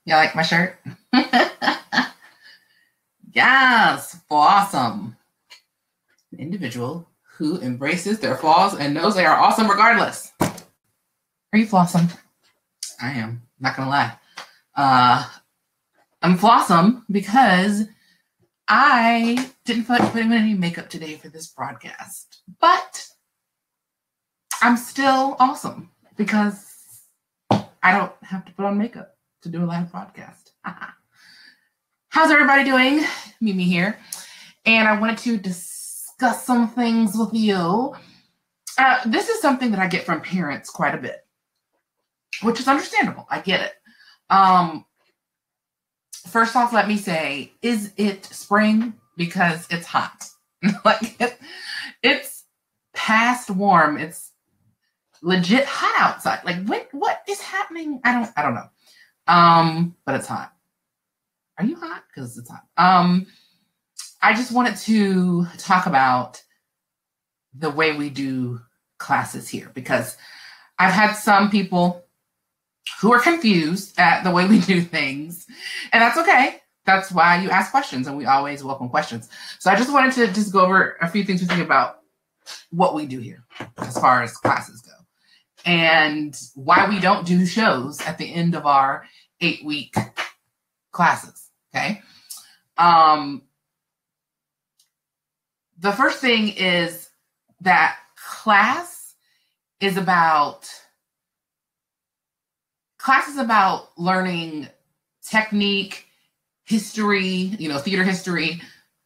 You like my shirt? Yes, Blossom. An individual who embraces their flaws and knows they are awesome regardless. Are you Flossom? I am. Not gonna lie. I'm Flossom because I didn't put in any makeup today for this broadcast, but I'm still awesome because I don't have to put on makeup to do a live broadcast. How's everybody doing? Mimi here, and I wanted to discuss some things with you. This is something that I get from parents quite a bit, which is understandable. I get it. First off, let me say, is it spring? Because it's hot. It's past warm. It's legit hot outside. What is happening? I don't know. But it's hot. Are you hot? Because it's hot. I just wanted to talk about the way we do classes here, because I've had some people who are confused at the way we do things, and that's okay. That's why you ask questions, and we always welcome questions. So I just wanted to just go over a few things with you about what we do here as far as classes go, and why we don't do shows at the end of our 8-week classes, okay? The first thing is that class is about learning technique, history, theater history,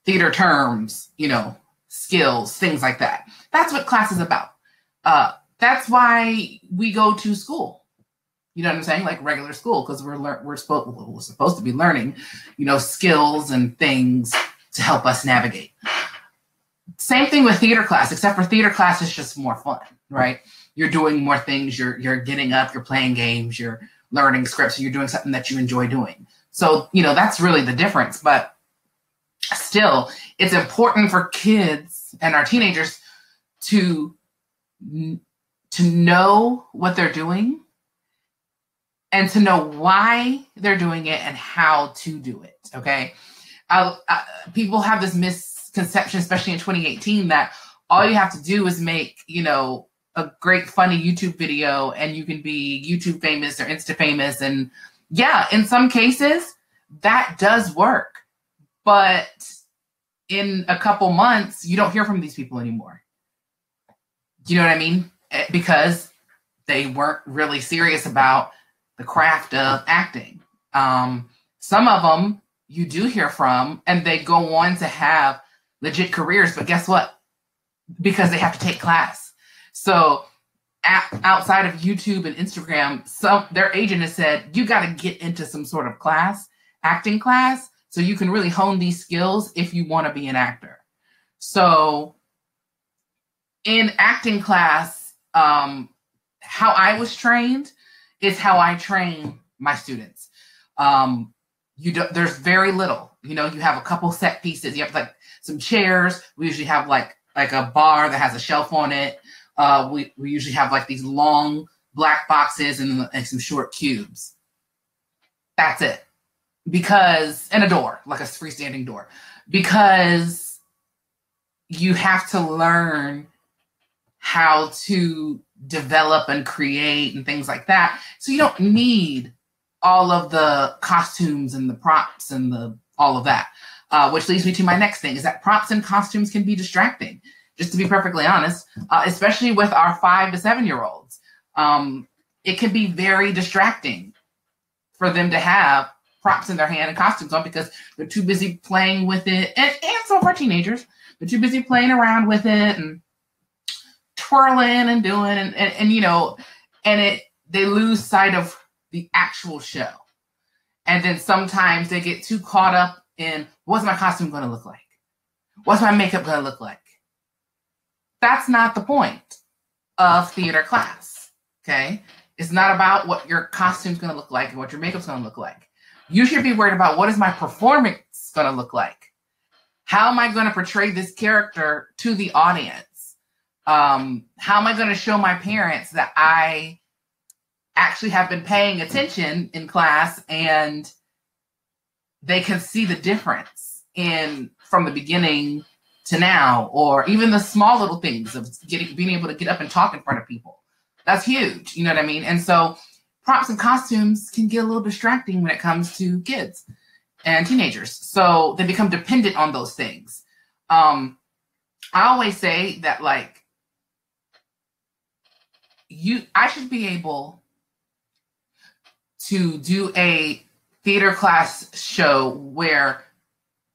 theater terms, skills, things like that. That's what class is about. That's why we go to school. You know what I'm saying? Like regular school, because we're supposed to be learning, skills and things to help us navigate. Same thing with theater class, except for theater class is just more fun, right? You're doing more things. You're getting up. You're playing games. You're learning scripts. You're doing something that you enjoy doing. So, that's really the difference. But still, it's important for kids and our teenagers to know what they're doing and to know why they're doing it and how to do it, okay? People have this misconception, especially in 2018, that all you have to do is make, a great funny YouTube video and you can be YouTube famous or Insta famous. And yeah, in some cases that does work, but in a couple months, you don't hear from these people anymore. Do you know what I mean? Because they weren't really serious about the craft of acting. Some of them you do hear from and they go on to have legit careers, but guess what? Because they have to take class. So outside of YouTube and Instagram, their agent has said, you got to get into some sort of class, acting class, so you can really hone these skills if you want to be an actor. So in acting class, how I was trained is how I train my students. There's very little, you have a couple set pieces. You have like some chairs. We usually have like a bar that has a shelf on it. We usually have like these long black boxes and some short cubes. That's it. And a door, like a freestanding door, because you have to learn how to develop and create and things like that. So you don't need all of the costumes and the props and all of that, which leads me to my next thing, is that props and costumes can be distracting. Just to be perfectly honest, especially with our 5 to 7-year-olds, it can be very distracting for them to have props in their hand and costumes on because they're too busy playing with it. And some of our teenagers, they're too busy playing around with it and twirling and doing and they lose sight of the actual show. And then sometimes they get too caught up in, what's my costume going to look like? What's my makeup going to look like? That's not the point of theater class, okay? It's not about what your costume's going to look like and what your makeup's going to look like. You should be worried about, what is my performance going to look like? How am I going to portray this character to the audience? How am I going to show my parents that I actually have been paying attention in class, and they can see the difference in from the beginning to now, or even the small little things of being able to get up and talk in front of people. That's huge. You know what I mean? And so props and costumes can get a little distracting when it comes to kids and teenagers. So they become dependent on those things. I always say that, like, I should be able to do a theater class show where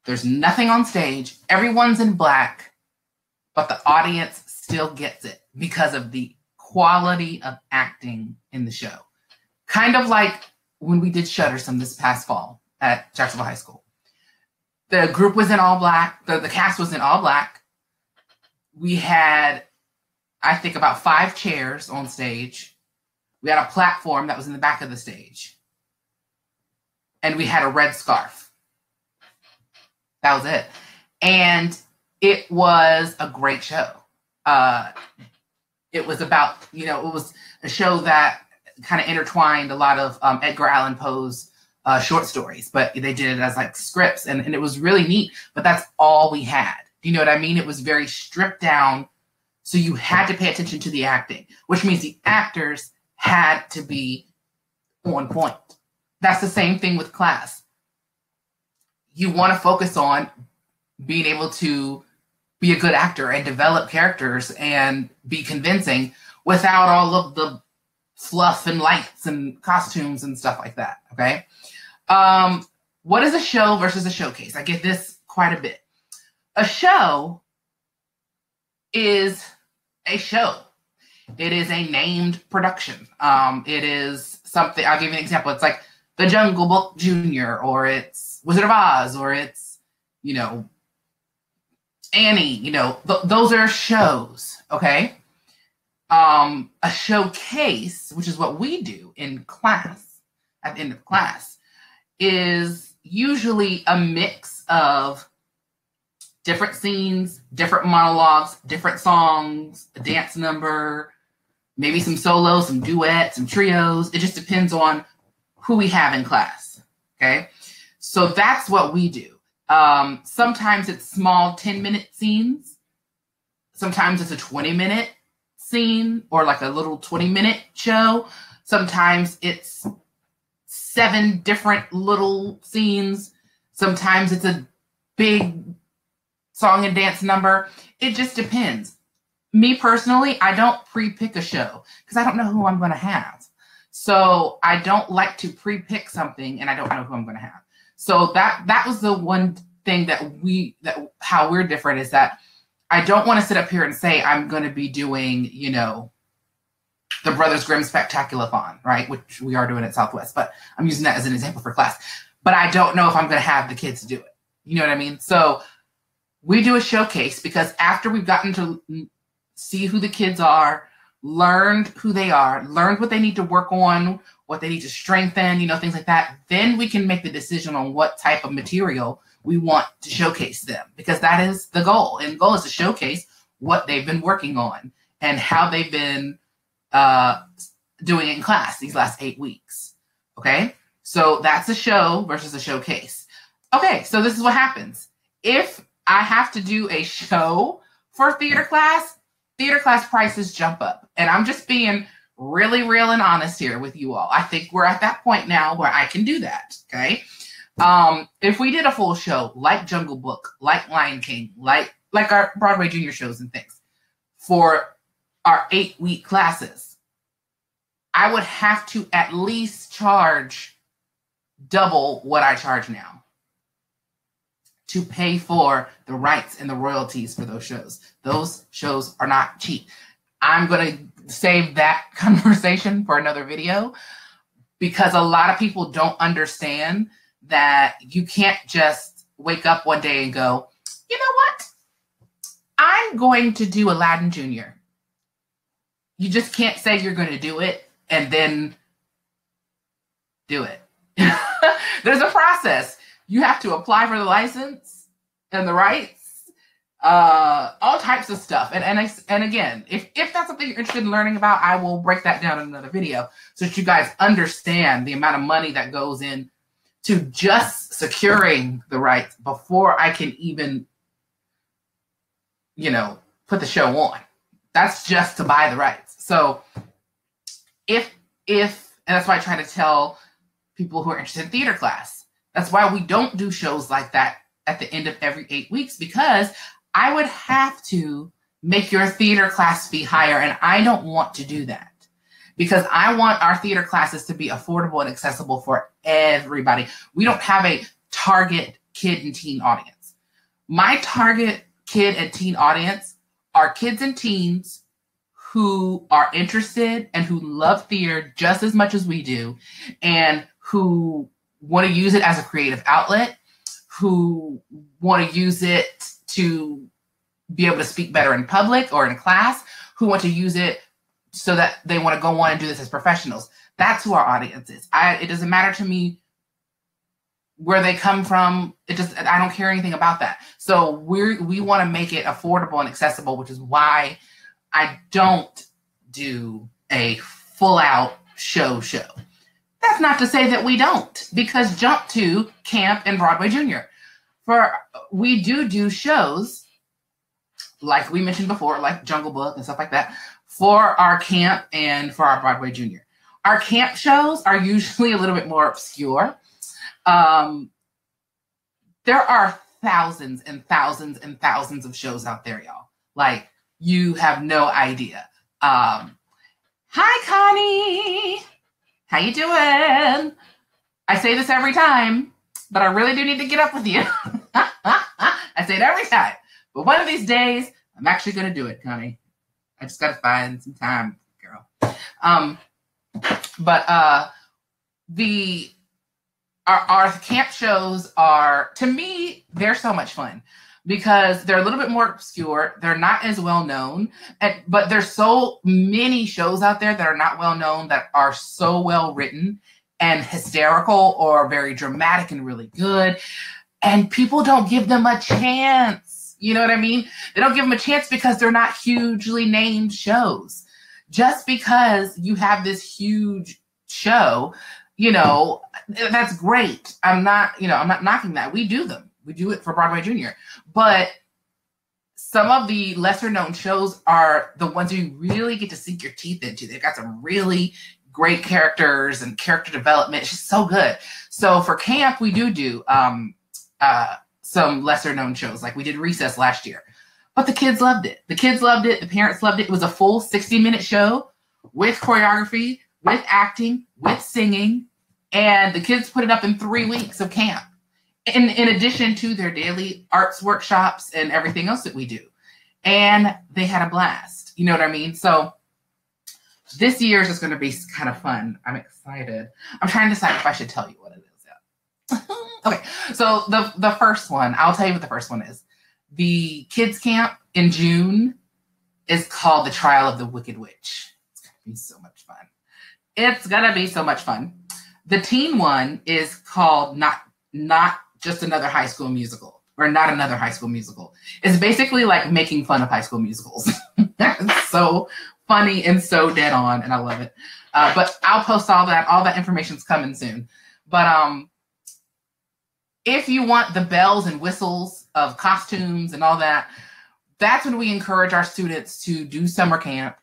there's nothing on stage, everyone's in black, but the audience still gets it because of the quality of acting in the show. Kind of like when we did Shuttersome this past fall at Jacksonville High School. The group was in all black. The cast was in all black. We had, I think, about 5 chairs on stage. We had a platform that was in the back of the stage. And we had a red scarf. That was it. And it was a great show. It was about, it was a show that kind of intertwined a lot of Edgar Allan Poe's short stories, but they did it as like scripts, and it was really neat, but that's all we had. Do you know what I mean? It was very stripped down, so you had to pay attention to the acting, which means the actors had to be on point. That's the same thing with class. You want to focus on being able to be a good actor and develop characters and be convincing without all of the fluff and lights and costumes and stuff like that, okay? What is a show versus a showcase? I get this quite a bit. A show is a show. It is a named production. It is something, I'll give you an example. It's like The Jungle Book Junior, or it's Wizard of Oz, or it's, Annie, those are shows, okay? A showcase, which is what we do in class, at the end of class, is usually a mix of different scenes, different monologues, different songs, a dance number, maybe some solos, some duets, some trios. It just depends on who we have in class, okay? So that's what we do. Sometimes it's small 10-minute scenes. Sometimes it's a 20-minute scene or like a little 20-minute show. Sometimes it's 7 different little scenes. Sometimes it's a big song and dance number. It just depends. Me personally, I don't pre-pick a show because I don't know who I'm going to have. So I don't like to pre-pick something and I don't know who I'm going to have. So that was the one thing that how we're different, is that I don't want to sit up here and say I'm going to be doing, the Brothers Grimm Spectacular-thon, right? Which we are doing at Southwest, but I'm using that as an example for class. But I don't know if I'm going to have the kids do it. You know what I mean? So we do a showcase because after we've gotten to see who the kids are, learned who they are, learned what they need to work on, what they need to strengthen, things like that, then we can make the decision on what type of material we want to showcase them, because that is the goal. And the goal is to showcase what they've been working on and how they've been doing it in class these last 8 weeks. Okay, so that's a show versus a showcase. Okay, so this is what happens. If I have to do a show for theater class prices jump up. And I'm just being really real and honest here with you all. I think we're at that point now where I can do that, okay? If we did a full show like Jungle Book, like Lion King, like our Broadway junior shows and things for our 8-week classes, I would have to at least charge double what I charge now to pay for the rights and the royalties for those shows. Those shows are not cheap. I'm going to save that conversation for another video, because a lot of people don't understand that you can't just wake up one day and go, you know what? I'm going to do Aladdin Jr. You just can't say you're going to do it and then do it. There's a process. You have to apply for the license and the rights. all types of stuff. And again, if that's something you're interested in learning about, I will break that down in another video so that you guys understand the amount of money that goes in to just securing the rights before I can even, put the show on. That's just to buy the rights. So and that's why I try to tell people who are interested in theater class, that's why we don't do shows like that at the end of every 8 weeks, because I would have to make your theater class fee higher, and I don't want to do that because I want our theater classes to be affordable and accessible for everybody. We don't have a target kid and teen audience. My target kid and teen audience are kids and teens who are interested and who love theater just as much as we do, and who want to use it as a creative outlet, who want to use it to be able to speak better in public or in class, who want to use it so that they want to go on and do this as professionals. That's who our audience is. It doesn't matter to me where they come from. I don't care anything about that. So we want to make it affordable and accessible, which is why I don't do a full out show. That's not to say that we don't, because jump to camp and Broadway Junior. We do shows, like we mentioned before, like Jungle Book and stuff like that, for our camp and for our Broadway Junior. Our camp shows are usually a little bit more obscure. There are thousands and thousands and thousands of shows out there, y'all. Like, you have no idea. Hi, Connie. How you doing? I say this every time, but I really do need to get up with you. I say it every time. But one of these days, I'm actually going to do it, Connie. I just got to find some time, girl. Our camp shows are, to me, they're so much fun because they're a little bit more obscure. They're not as well known, but there's so many shows out there that are not well known that are so well written and hysterical or very dramatic and really good. And people don't give them a chance. You know what I mean? They don't give them a chance because they're not hugely named shows. Just because you have this huge show, that's great. I'm not knocking that. We do them. We do it for Broadway Junior. But some of the lesser known shows are the ones you really get to sink your teeth into. They've got some really great characters and character development. It's just so good. So for camp, we do some lesser known shows. Like we did Recess last year. But the kids loved it. The kids loved it. The parents loved it. It was a full 60-minute show with choreography, with acting, with singing. And the kids put it up in 3 weeks of camp. In addition to their daily arts workshops and everything else that we do. And they had a blast. You know what I mean? So this year is just going to be kind of fun. I'm excited. I'm trying to decide if I should tell you what it is yet. Okay, so the first one, I'll tell you what the first one is. The kids camp in June is called The Trial of the Wicked Witch. It's going to be so much fun. It's going to be so much fun. The teen one is called Not Just Another High School Musical, or Not Another High School Musical. It's basically like making fun of high school musicals. It's so funny and so dead on, and I love it. But I'll post all that. All that information's coming soon. But if you want the bells and whistles of costumes and all that, that's when we encourage our students to do summer camp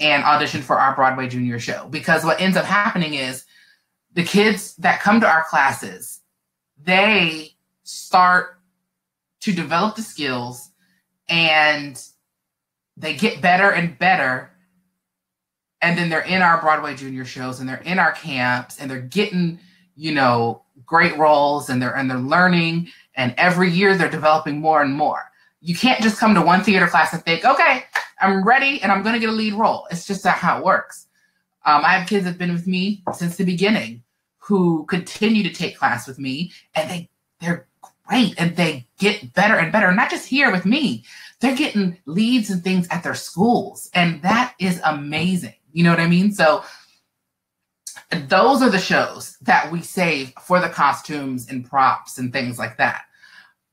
and audition for our Broadway Junior show. Because what ends up happening is the kids that come to our classes, they start to develop the skills and they get better and better. And then they're in our Broadway Junior shows and they're in our camps and they're getting, great roles and they're learning. And every year they're developing more and more. You can't just come to one theater class and think, okay, I'm ready and I'm going to get a lead role. It's just not how it works. I have kids that have been with me since the beginning who continue to take class with me, and they're great and they get better and better. Not just here with me, they're getting leads and things at their schools, and that is amazing. You know what I mean? So those are the shows that we save for the costumes and props and things like that.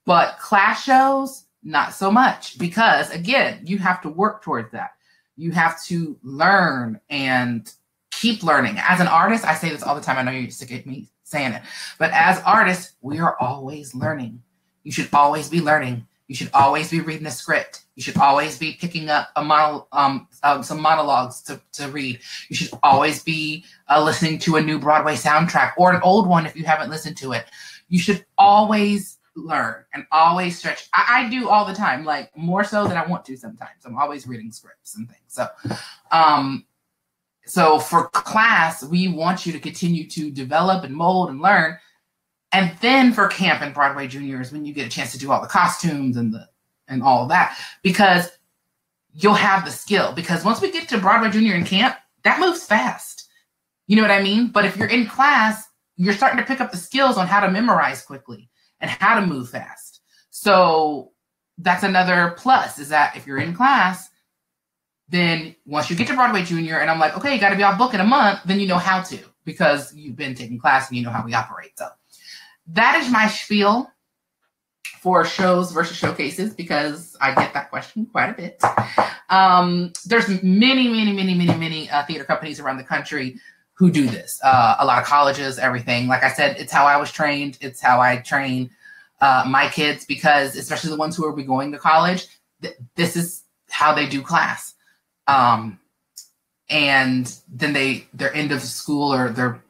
But class shows, not so much, because again, you have to work towards that. You have to learn and keep learning. As an artist, I say this all the time. I know you're sick of me saying it, but as artists, we are always learning. You should always be learning. You should always be reading a script. You should always be picking up some monologues to read. You should always be listening to a new Broadway soundtrack or an old one if you haven't listened to it. You should always learn and always stretch. I do all the time, like more so than I want to sometimes. I'm always reading scripts and things. So for class, we want you to continue to develop and mold and learn. And then for camp and Broadway Juniors, when you get a chance to do all the costumes and all of that, because you'll have the skill. Because once we get to Broadway Junior and camp, that moves fast. You know what I mean? But if you're in class, you're starting to pick up the skills on how to memorize quickly and how to move fast. So that's another plus, is that if you're in class, then once you get to Broadway Junior and I'm like, okay, you got to be off book in a month, then you know how to, because you've been taking class and you know how we operate. So that is my spiel for shows versus showcases, because I get that question quite a bit. There's many theater companies around the country who do this. A lot of colleges, everything. Like I said, it's how I was trained. It's how I train my kids, because especially the ones who will be going to college, this is how they do class. And then their end of school or their,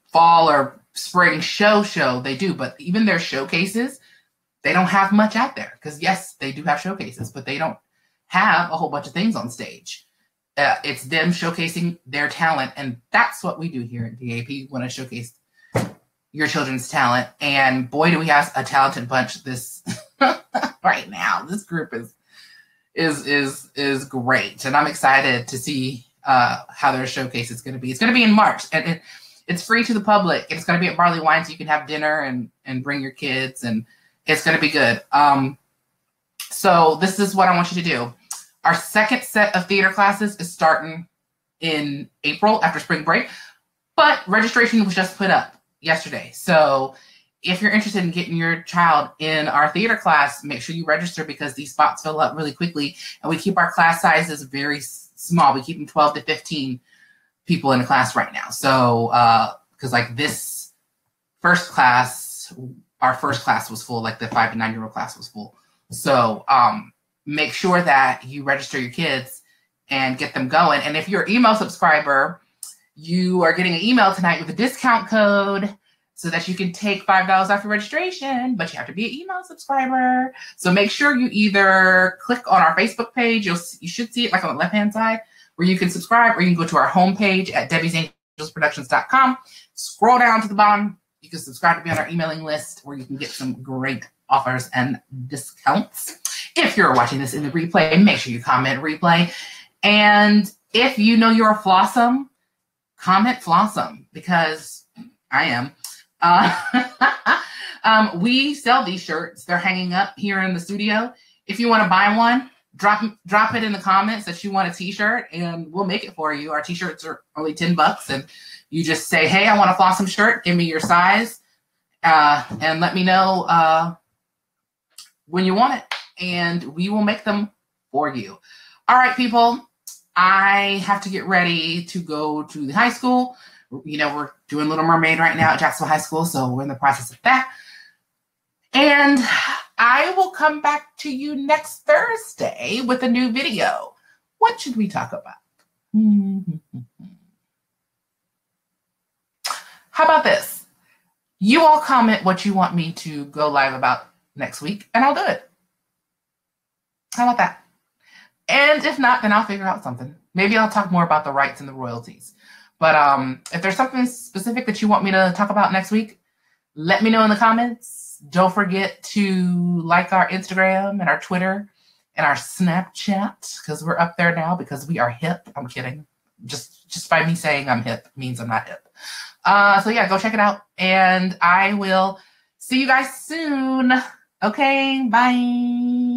fall or spring show they do. But even their showcases, they don't have much out there, because yes, they do have showcases, but they don't have a whole bunch of things on stage. It's them showcasing their talent, and that's what we do here at DAP. We want to showcase your children's talent, and boy, do we have a talented bunch this right now. This group is great, and I'm excited to see how their showcase is going to be. It's going to be in March, and it's free to the public. It's going to be at Barley Wine, so you can have dinner and bring your kids, and it's going to be good. So this is what I want you to do. Our second set of theater classes is starting in April after spring break, but registration was just put up yesterday. So if you're interested in getting your child in our theater class, make sure you register, because these spots fill up really quickly, and we keep our class sizes very small. We keep them 12 to 15 people in a class right now. So, because like this first class, our first class was full, like the 5 to 9-year-old class was full. So, make sure that you register your kids and get them going. And if you're an email subscriber, you are getting an email tonight with a discount code so that you can take $5 off your registration, but you have to be an email subscriber. So make sure you either click on our Facebook page, you should see it like on the left-hand side, where you can subscribe, or you can go to our homepage at debbiesangelsproductions.com. Scroll down to the bottom. You can subscribe to be on our emailing list, where you can get some great offers and discounts. If you're watching this in the replay, make sure you comment replay. And if you know you're a Flossom, comment Flossom, because I am. We sell these shirts. They're hanging up here in the studio. If you want to buy one, drop it in the comments that you want a t-shirt, and we'll make it for you. Our t-shirts are only $10, and you just say, hey, I want a Flossom shirt. Give me your size, and let me know when you want it, and we will make them for you. All right, people, I have to get ready to go to the high school. We're doing Little Mermaid right now at Jacksonville High School, so we're in the process of that. And I will come back to you next Thursday with a new video. What should we talk about? How about this? You all comment what you want me to go live about next week, and I'll do it. How about that? And if not, then I'll figure out something. Maybe I'll talk more about the rights and the royalties. But if there's something specific that you want me to talk about next week, let me know in the comments. Don't forget to like our Instagram and our Twitter and our Snapchat, because we're up there now because we are hip. I'm kidding. Just by me saying I'm hip means I'm not hip. So yeah, go check it out. And I will see you guys soon. Okay, bye.